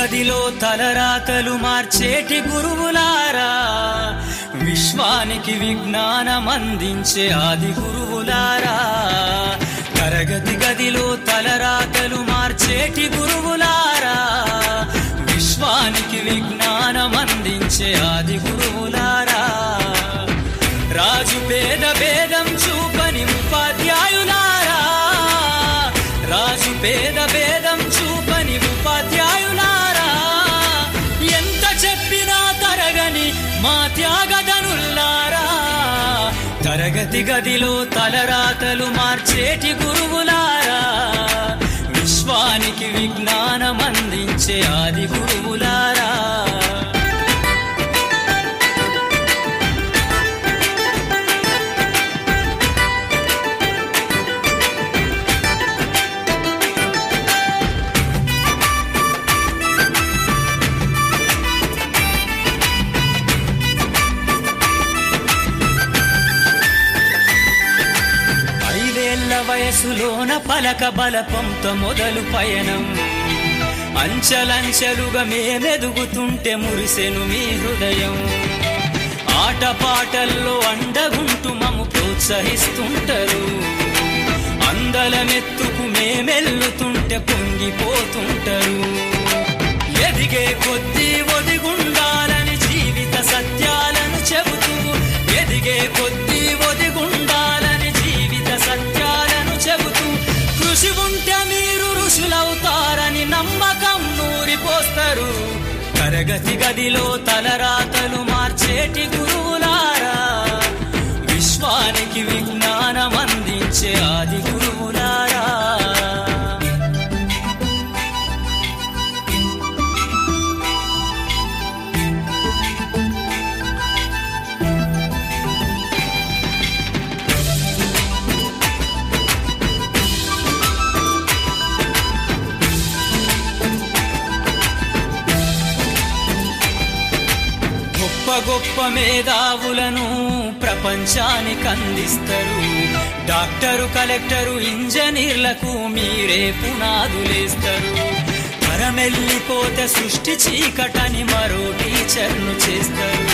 గదిలో తలరాతలు మార్చేటి గురువులారా, విశ్వానికి విజ్ఞానం అందించే ఆది గురువులారా. తరగతి గదిలో తలరాతలు మార్చేటి గురువులారా, విశ్వానికి విజ్ఞానం అందించే ఆది గురువులారా. రాజు పేద భేదం చూపని ఉపాధ్యాయులారా, రాజు పేద భేదం చూపని ఉపాధ్యాయులారా. ఎంత చెప్పినా తరగని మా త్యాగధనుల్లారా, తరగతి గదిలో తలరాతలు మార్చేటి గురువులారా, విశ్వానికి విజ్ఞానం అందించే ఆది గురువులారా. వయసులోన పలక బలపంతో మొదలు పయనం, అంచలంచెలుగా మేమెదుగుతుంటే మురిసెను మీ హృదయం. ఆటపాటల్లో అండగుంటూ మమ్ము ప్రోత్సహిస్తుంటారు, అందలమెత్తుకు మేమెల్లుతుంటే పొంగిపోతుంటారు. ఎదిగే కొద్దీ ఒదిగుండాలని జీవిత సత్యాలను చెబుతూ, ఎదిగే కొద్దీ ఒదిగుండాలని జీవిత సత్యాలను చెబుతూ, కృషి ఉంటే మీరు ఋషులవుతారని నమ్మకం నూరిపోస్తారు. తరగతి గదిలో తలరాతలు మార్చేటి గురువులారా, విశ్వానికి విజ్ఞానం అందించే ఆది గురువులారా. గొప్ప మేధావులను ప్రపంచానికి అందిస్తారు. డాక్టరు, కలెక్టరు, ఇంజనీర్లకు మీరే పునాదులేస్తారు. తరమెల్లిపోతే సృష్టి చీకటని మరో టీచర్ను చేస్తారు.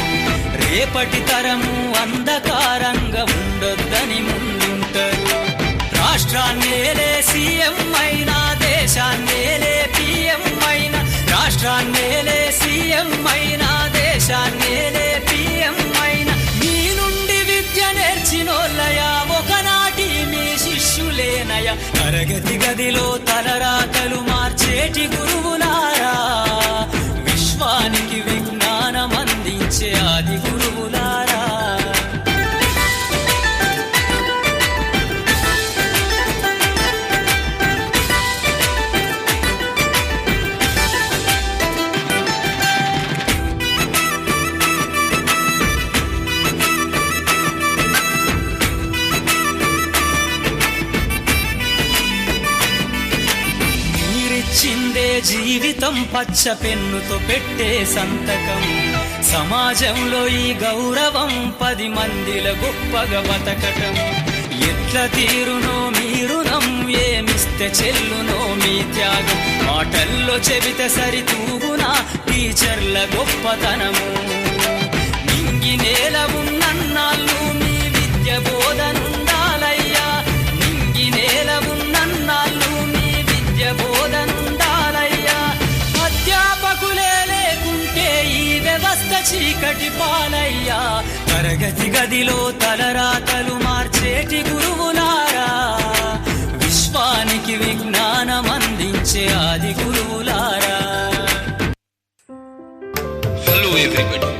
రేపటి తరము అంధకారంగా ఉండొద్దని ముందుంటారు. రాష్ట్రాన్నేలే సీఎం అయినా, దేశాన్నేలే పిఎం అయినా, రాష్ట్రాన్నేలే సీఎం అయినా, దేశాన్నేలే పిఎం అయినా, మీ నుండి విద్య నేర్చినోళ్ళయా, ఒకనాటి మీ శిష్యులేనయ. తరగతి గదిలో తలరాతలు మార్చేటి గురువులారా, విశ్వానికి విజ్ఞానం అందించే ఆది గురువులారా. చిందే జీవితం పచ్చ పెన్నుతో పెట్టే సంతకం, సమాజంలో ఈ గౌరవం 10 మందిల గొప్పగా బతకటం. ఎట్ల తీరునో మీ రుణం, ఏమిస్తే చెల్లునో మీ త్యాగం. మాటల్లో చెబితే సరితూగునా టీచర్ల గొప్పతనము. నింగి నేల ఉన్నన్నాళ్ళు మీ విద్య బోధనుండాలయ్యా, నింగి నేల ఉన్నన్నాళ్ళు మీ విద్య బోధనుండాలయ్యా. అధ్యాపకులే లేకుంటే ఈ వ్యవస్థ చీకటి పాలయ్యా. తరగతి గదిలో తలరాతలు మార్చేటి గురువులారా, విశ్వానికి విజ్ఞానం అందించే ఆది గురువులారా. Hello everybody.